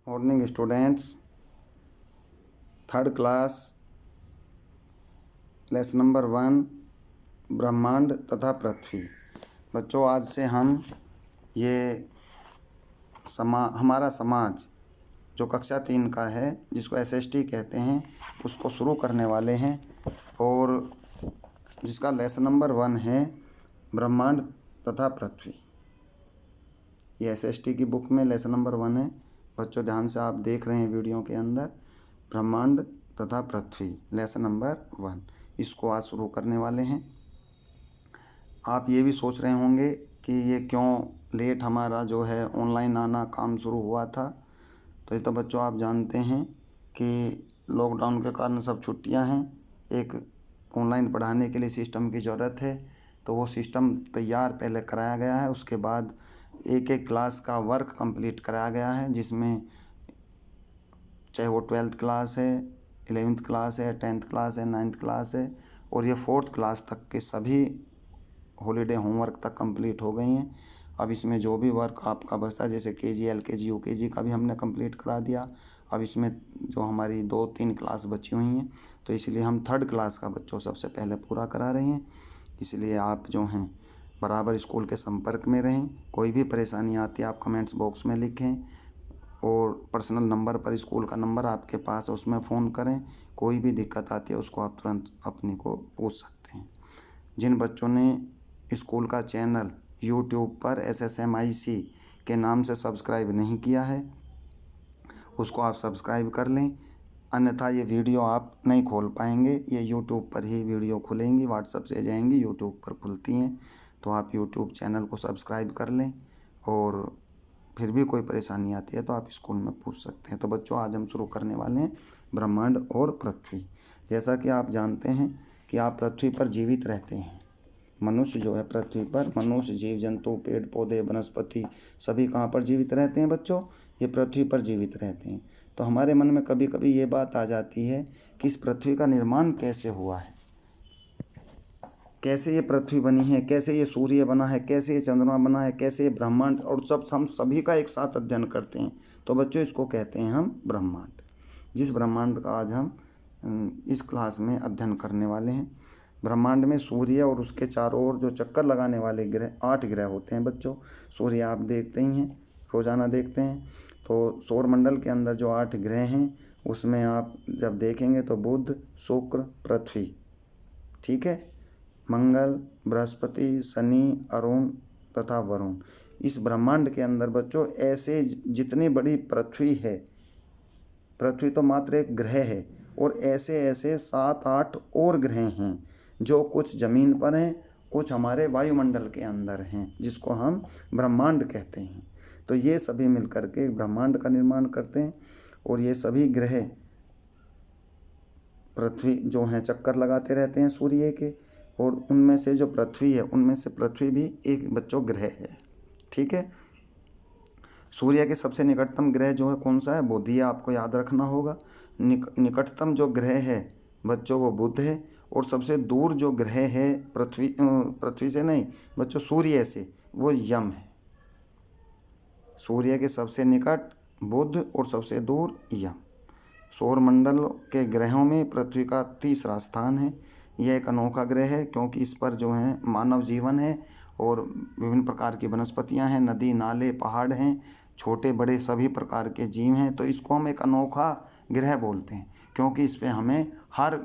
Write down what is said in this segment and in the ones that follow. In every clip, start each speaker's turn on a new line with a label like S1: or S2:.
S1: Morning students, third class, lesson number 1, ब्रह्मांड तथा पृथ्वी। बच्चों, आज से हम ये हमारा समाज जो कक्षा 3 का है, जिसको एसएसटी कहते हैं, उसको शुरू करने वाले हैं और जिसका लेसन नंबर 1 है ब्रह्मांड तथा पृथ्वी। ये एसएसटी की बुक में लेसन नंबर 1 है। बच्चों, ध्यान से आप देख रहे हैं वीडियो के अंदर, ब्रह्मांड तथा पृथ्वी लेसन नंबर 1, इसको आज शुरू करने वाले हैं। आप ये भी सोच रहे होंगे कि ये क्यों लेट हमारा जो है ऑनलाइन आना काम शुरू हुआ था। तो ये तो बच्चों आप जानते हैं कि लॉकडाउन के कारण सब छुट्टियां हैं। एक ऑनलाइन पढ़ाने के लिए सिस्टम की ज़रूरत है, तो वो सिस्टम तैयार पहले कराया गया है। उसके बाद एक एक क्लास का वर्क कंप्लीट कराया गया है, जिसमें चाहे वो 12th क्लास है, 11th क्लास है, 10th क्लास है, 9th क्लास है और ये 4th क्लास तक के सभी हॉलीडे होमवर्क तक कंप्लीट हो गई हैं। अब इसमें जो भी वर्क आपका बचता है, जैसे केजी, एलकेजी, यूकेजी का भी हमने कंप्लीट करा दिया। अब इसमें जो हमारी 2-3 क्लास बची हुई हैं, तो इसलिए हम 3rd क्लास का बच्चों सबसे पहले पूरा करा रहे हैं। इसलिए आप जो हैं बराबर स्कूल के संपर्क में रहें। कोई भी परेशानी आती है आप कमेंट्स बॉक्स में लिखें और पर्सनल नंबर पर, स्कूल का नंबर आपके पास है उसमें फ़ोन करें। कोई भी दिक्कत आती है उसको आप तुरंत अपने को पूछ सकते हैं। जिन बच्चों ने स्कूल का चैनल यूट्यूब पर SSMIC के नाम से सब्सक्राइब नहीं किया है, उसको आप सब्सक्राइब कर लें, अन्यथा ये वीडियो आप नहीं खोल पाएंगे। ये यूट्यूब पर ही वीडियो खुलेंगी, व्हाट्सएप से जाएंगी, यूट्यूब पर खुलती हैं। तो आप यूट्यूब चैनल को सब्सक्राइब कर लें और फिर भी कोई परेशानी आती है तो आप स्कूल में पूछ सकते हैं। तो बच्चों, आज हम शुरू करने वाले हैं ब्रह्मांड और पृथ्वी। जैसा कि आप जानते हैं कि आप पृथ्वी पर जीवित रहते हैं। मनुष्य जो है पृथ्वी पर, मनुष्य, जीव जंतु, पेड़ पौधे, वनस्पति सभी कहाँ पर जीवित रहते हैं बच्चों? ये पृथ्वी पर जीवित रहते हैं। तो हमारे मन में कभी कभी ये बात आ जाती है कि इस पृथ्वी का निर्माण कैसे हुआ है, कैसे ये पृथ्वी बनी है, कैसे ये सूर्य बना है, कैसे ये चंद्रमा बना है, कैसे ये ब्रह्मांड, और सब हम सभी का एक साथ अध्ययन करते हैं। तो बच्चों, इसको कहते हैं हम ब्रह्मांड। जिस ब्रह्मांड का आज हम इस क्लास में अध्ययन करने वाले हैं। ब्रह्मांड में सूर्य और उसके चारों ओर जो चक्कर लगाने वाले ग्रह 8 ग्रह होते हैं बच्चों। सूर्य आप देखते ही हैं, रोज़ाना देखते हैं। तो सौरमंडल के अंदर जो 8 ग्रह हैं, उसमें आप जब देखेंगे तो बुध, शुक्र, पृथ्वी, ठीक है, मंगल, बृहस्पति, शनि, अरुण तथा वरुण। इस ब्रह्मांड के अंदर बच्चों ऐसे जितनी बड़ी पृथ्वी है, पृथ्वी तो मात्र एक ग्रह है, और ऐसे ऐसे 7-8 और ग्रह हैं जो कुछ ज़मीन पर हैं, कुछ हमारे वायुमंडल के अंदर हैं, जिसको हम ब्रह्मांड कहते हैं। तो ये सभी मिलकर के ब्रह्मांड का निर्माण करते हैं। और ये सभी ग्रह पृथ्वी जो हैं चक्कर लगाते रहते हैं सूर्य के, और उनमें से जो पृथ्वी है, उनमें से पृथ्वी भी एक बच्चों ग्रह है, ठीक है। सूर्य के सबसे निकटतम ग्रह जो है कौन सा है? बुध। ये आपको याद रखना होगा। निकटतम जो ग्रह है बच्चों वो बुध है, और सबसे दूर जो ग्रह है पृथ्वी से नहीं बच्चों, सूर्य से, वो यम है। सूर्य के सबसे निकट बुध और सबसे दूर यम। सौरमंडल के ग्रहों में पृथ्वी का तीसरा स्थान है। यह एक अनोखा ग्रह है क्योंकि इस पर जो है मानव जीवन है और विभिन्न प्रकार की वनस्पतियां हैं, नदी नाले, पहाड़ हैं, छोटे बड़े सभी प्रकार के जीव हैं। तो इसको हम एक अनोखा ग्रह बोलते हैं क्योंकि इस पे हमें हर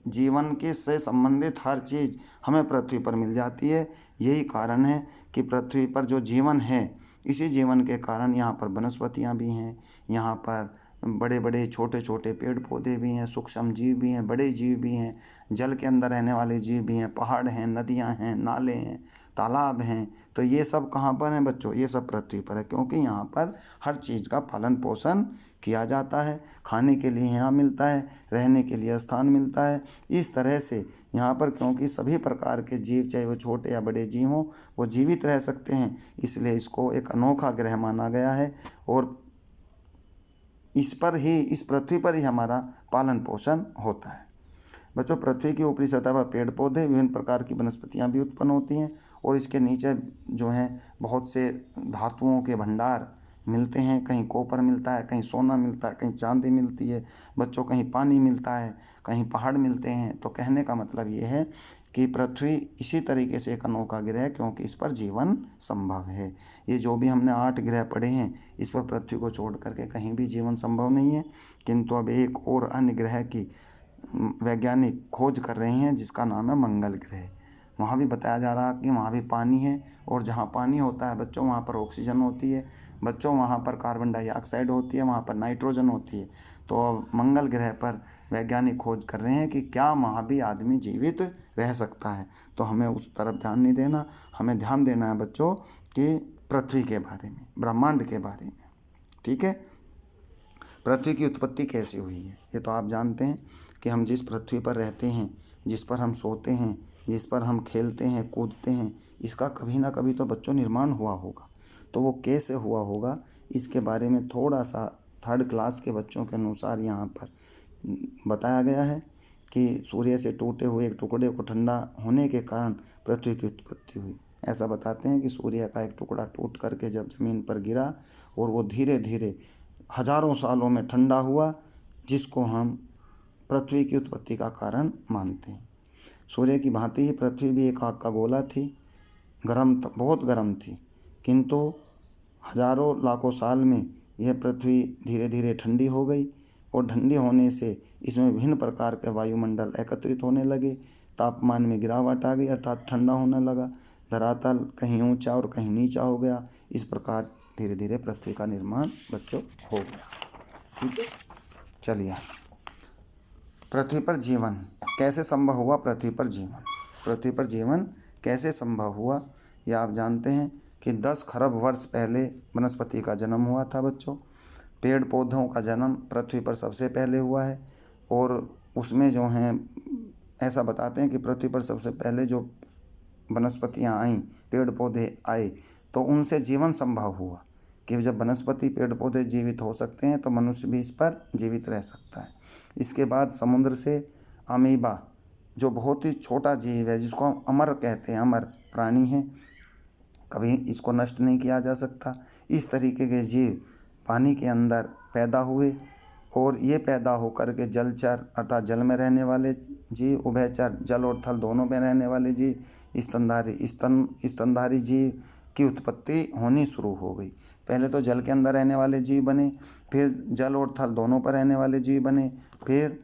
S1: जीवन के से संबंधित हर चीज़ हमें पृथ्वी पर मिल जाती है। यही कारण है कि पृथ्वी पर जो जीवन है, इसी जीवन के कारण यहाँ पर वनस्पतियाँ भी हैं, यहाँ पर बड़े बड़े छोटे छोटे पेड़ पौधे भी हैं, सूक्ष्म जीव भी हैं, बड़े जीव भी हैं, जल के अंदर रहने वाले जीव भी हैं, पहाड़ हैं, नदियां हैं, नाले हैं, तालाब हैं। तो ये सब कहाँ पर हैं बच्चों? ये सब पृथ्वी पर है क्योंकि यहाँ पर हर चीज़ का पालन पोषण किया जाता है। खाने के लिए यहाँ मिलता है, रहने के लिए स्थान मिलता है। इस तरह से यहाँ पर क्योंकि सभी प्रकार के जीव, चाहे वो छोटे या बड़े जीव हों, वो जीवित रह सकते हैं, इसलिए इसको एक अनोखा ग्रह माना गया है। और इस पृथ्वी पर ही हमारा पालन पोषण होता है। बच्चों, पृथ्वी की ऊपरी सतह पर पेड़ पौधे, विभिन्न प्रकार की वनस्पतियां भी उत्पन्न होती हैं, और इसके नीचे जो हैं बहुत से धातुओं के भंडार मिलते हैं, कहीं कॉपर मिलता है, कहीं सोना मिलता है, कहीं चांदी मिलती है बच्चों, कहीं पानी मिलता है, कहीं पहाड़ मिलते हैं। तो कहने का मतलब ये है कि पृथ्वी इसी तरीके से एक अनोखा ग्रह है क्योंकि इस पर जीवन संभव है। ये जो भी हमने 8 ग्रह पढ़े हैं, इस पर पृथ्वी को छोड़ करके कहीं भी जीवन संभव नहीं है। किंतु अब एक और अन्य ग्रह की वैज्ञानिक खोज कर रहे हैं जिसका नाम है मंगल ग्रह। वहाँ भी बताया जा रहा है कि वहाँ भी पानी है, और जहाँ पानी होता है बच्चों वहाँ पर ऑक्सीजन होती है बच्चों, वहाँ पर कार्बन डाइऑक्साइड होती है, वहाँ पर नाइट्रोजन होती है। तो अब मंगल ग्रह पर वैज्ञानिक खोज कर रहे हैं कि क्या वहाँ भी आदमी जीवित रह सकता है। तो हमें उस तरफ ध्यान नहीं देना, हमें ध्यान देना है बच्चों कि पृथ्वी के बारे में, ब्रह्मांड के बारे में। ठीक है, पृथ्वी की उत्पत्ति कैसे हुई है ये तो आप जानते हैं कि हम जिस पृथ्वी पर रहते हैं, जिस पर हम सोते हैं, जिस पर हम खेलते हैं कूदते हैं, इसका कभी ना कभी तो बच्चों निर्माण हुआ होगा। तो वो कैसे हुआ होगा इसके बारे में थोड़ा सा 3rd क्लास के बच्चों के अनुसार यहाँ पर बताया गया है कि सूर्य से टूटे हुए एक टुकड़े को ठंडा होने के कारण पृथ्वी की उत्पत्ति हुई। ऐसा बताते हैं कि सूर्य का एक टुकड़ा टूट करके जब ज़मीन पर गिरा और वो धीरे धीरे हजारों सालों में ठंडा हुआ, जिसको हम पृथ्वी की उत्पत्ति का कारण मानते हैं। सूर्य की भांति ही पृथ्वी भी एक आग का गोला थी, बहुत गर्म थी, किंतु हजारों लाखों साल में यह पृथ्वी धीरे धीरे ठंडी हो गई, और ठंडी होने से इसमें विभिन्न प्रकार के वायुमंडल एकत्रित होने लगे, तापमान में गिरावट आ गई अर्थात ठंडा होने लगा, धरातल कहीं ऊंचा और कहीं नीचा हो गया। इस प्रकार धीरे धीरे पृथ्वी का निर्माण बच्चों हो गया। ठीक है, चलिए पृथ्वी पर जीवन कैसे संभव हुआ। पृथ्वी पर जीवन कैसे संभव हुआ यह आप जानते हैं कि 10 खरब वर्ष पहले वनस्पति का जन्म हुआ था बच्चों। पेड़ पौधों का जन्म पृथ्वी पर सबसे पहले हुआ है, और उसमें जो हैं ऐसा बताते हैं कि पृथ्वी पर सबसे पहले जो वनस्पतियाँ आईं, पेड़ पौधे आए, तो उनसे जीवन संभव हुआ कि जब वनस्पति पेड़ पौधे जीवित हो सकते हैं तो मनुष्य भी इस पर जीवित रह सकता है। इसके बाद समुद्र से अमीबा, जो बहुत ही छोटा जीव है जिसको हम अमर कहते हैं, अमर प्राणी है, कभी इसको नष्ट नहीं किया जा सकता, इस तरीके के जीव पानी के अंदर पैदा हुए, और ये पैदा होकर के जलचर अर्थात जल में रहने वाले जीव, उभयचर जल और थल दोनों में रहने वाले जीव, स्तनधारी जीव की उत्पत्ति होनी शुरू हो गई। पहले तो जल के अंदर रहने वाले जीव बने, फिर जल और थल दोनों पर रहने वाले जीव बने, फिर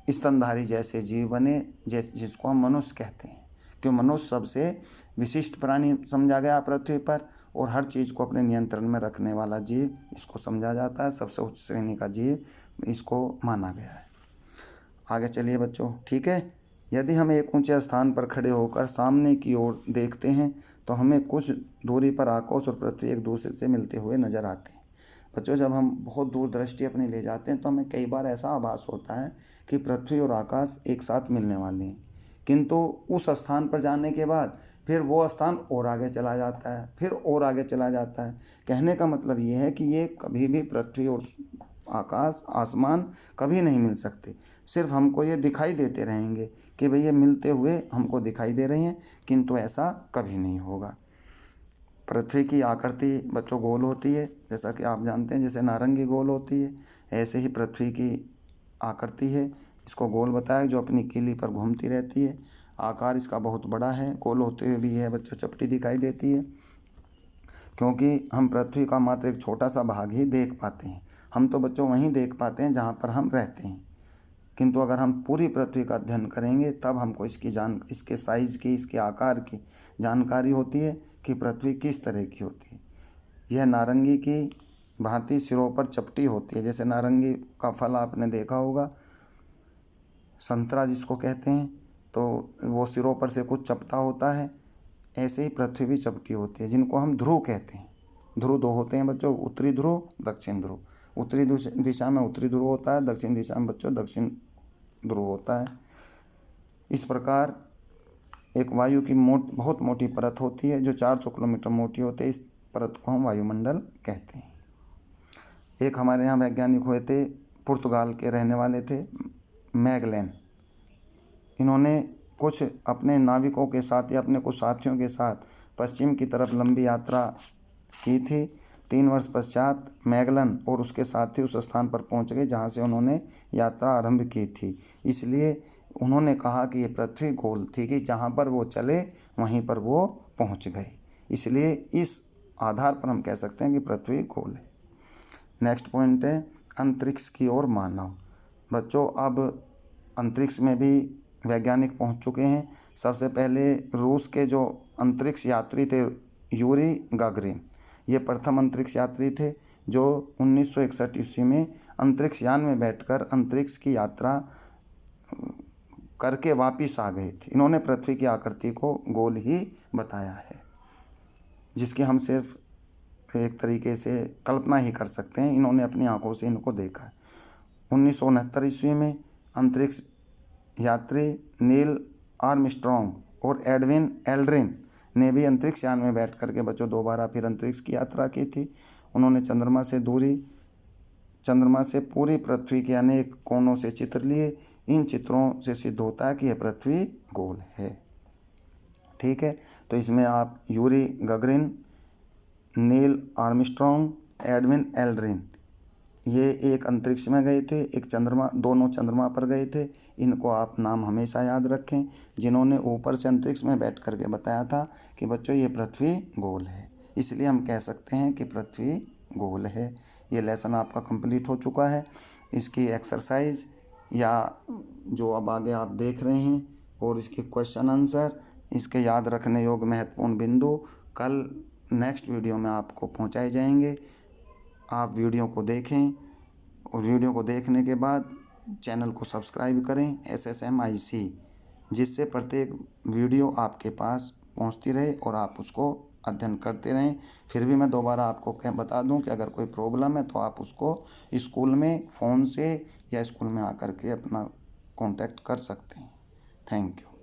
S1: स्तनधारी जैसे जीव बने जिसको हम मनुष्य कहते हैं, क्यों मनुष्य सबसे विशिष्ट प्राणी समझा गया पृथ्वी पर, और हर चीज़ को अपने नियंत्रण में रखने वाला जीव इसको समझा जाता है, सबसे उच्च श्रेणी का जीव इसको माना गया है। आगे चलिए बच्चों, ठीक है। यदि हम एक ऊंचे स्थान पर खड़े होकर सामने की ओर देखते हैं तो हमें कुछ दूरी पर आकाश और पृथ्वी एक दूसरे से मिलते हुए नजर आते हैं। बच्चों, जब हम बहुत दूर दृष्टि अपनी ले जाते हैं तो हमें कई बार ऐसा आभास होता है कि पृथ्वी और आकाश एक साथ मिलने वाले हैं, किंतु उस स्थान पर जाने के बाद फिर वो स्थान और आगे चला जाता है, फिर और आगे चला जाता है। कहने का मतलब ये है कि ये कभी भी पृथ्वी और आकाश आसमान कभी नहीं मिल सकते, सिर्फ हमको ये दिखाई देते रहेंगे कि भाई ये मिलते हुए हमको दिखाई दे रहे हैं, किंतु ऐसा कभी नहीं होगा। पृथ्वी की आकृति बच्चों गोल होती है, जैसा कि आप जानते हैं, जैसे नारंगी गोल होती है, ऐसे ही पृथ्वी की आकृति है, इसको गोल बताया, जो अपनी कीली पर घूमती रहती है। आकार इसका बहुत बड़ा है, गोल होते हुए भी यह बच्चों चपटी दिखाई देती है, क्योंकि हम पृथ्वी का मात्र एक छोटा सा भाग ही देख पाते हैं। हम तो बच्चों वहीं देख पाते हैं जहाँ पर हम रहते हैं, किंतु अगर हम पूरी पृथ्वी का अध्ययन करेंगे तब हमको इसके साइज़ की, इसके आकार की जानकारी होती है कि पृथ्वी किस तरह की होती है। यह नारंगी की भांति सिरों पर चपटी होती है, जैसे नारंगी का फल आपने देखा होगा, संतरा जिसको कहते हैं, तो वो सिरों पर से कुछ चपटा होता है, ऐसे ही पृथ्वी भी चपटी होती है, जिनको हम ध्रुव कहते हैं। ध्रुव 2 होते हैं बच्चों, उत्तरी ध्रुव, दक्षिण ध्रुव। उत्तरी दिशा में उत्तरी ध्रुव होता है, दक्षिण दिशा में बच्चों दक्षिण ध्रुव होता है। इस प्रकार एक वायु की बहुत मोटी परत होती है जो 400 किलोमीटर मोटी होती है, इस परत को हम वायुमंडल कहते हैं। एक हमारे यहाँ वैज्ञानिक हुए थे, पुर्तगाल के रहने वाले थे, मैगलेन। इन्होंने कुछ अपने नाविकों के साथ या अपने कुछ साथियों के साथ पश्चिम की तरफ लंबी यात्रा की थी। 3 वर्ष पश्चात मैगलन और उसके साथी उस स्थान पर पहुंच गए जहां से उन्होंने यात्रा आरंभ की थी। इसलिए उन्होंने कहा कि ये पृथ्वी गोल थी, कि जहां पर वो चले वहीं पर वो पहुंच गए। इसलिए इस आधार पर हम कह सकते हैं कि पृथ्वी गोल है। नेक्स्ट पॉइंट है अंतरिक्ष की ओर मानव। बच्चों, अब अंतरिक्ष में भी वैज्ञानिक पहुंच चुके हैं। सबसे पहले रूस के जो अंतरिक्ष यात्री थे यूरी गागरिन, ये प्रथम अंतरिक्ष यात्री थे जो 1961 ईस्वी में अंतरिक्ष यान में बैठकर अंतरिक्ष की यात्रा करके वापिस आ गए थे। इन्होंने पृथ्वी की आकृति को गोल ही बताया है, जिसकी हम सिर्फ एक तरीके से कल्पना ही कर सकते हैं। इन्होंने अपनी आंखों से इनको देखा है। 1969 ईस्वी में अंतरिक्ष यात्री नील आर्मस्ट्रॉन्ग और एडविन एल्ड्रिन ने भी अंतरिक्ष यान में बैठ करके बच्चों दोबारा फिर अंतरिक्ष की यात्रा की थी। उन्होंने चंद्रमा से पूरी पृथ्वी के अनेक कोनों से चित्र लिए। इन चित्रों से सिद्ध होता है कि यह पृथ्वी गोल है। ठीक है, तो इसमें आप Yuri Gagarin, Neil Armstrong, Edwin Aldrin, ये एक अंतरिक्ष में गए थे, एक चंद्रमा, दोनों चंद्रमा पर गए थे। इनको आप नाम हमेशा याद रखें, जिन्होंने ऊपर से अंतरिक्ष में बैठ करके बताया था कि बच्चों ये पृथ्वी गोल है। इसलिए हम कह सकते हैं कि पृथ्वी गोल है। ये लेसन आपका कंप्लीट हो चुका है। इसकी एक्सरसाइज या जो अब आगे आप देख रहे हैं और इसके क्वेश्चन आंसर, इसके याद रखने योग्य महत्वपूर्ण बिंदु कल नेक्स्ट वीडियो में आपको पहुंचाए जाएंगे। आप वीडियो को देखें और वीडियो को देखने के बाद चैनल को सब्सक्राइब करें SSMIC, जिससे प्रत्येक वीडियो आपके पास पहुंचती रहे और आप उसको अध्ययन करते रहें। फिर भी मैं दोबारा आपको बता दूं कि अगर कोई प्रॉब्लम है तो आप उसको स्कूल में फ़ोन से या स्कूल में आकर के अपना कांटेक्ट कर सकते हैं। Thank you.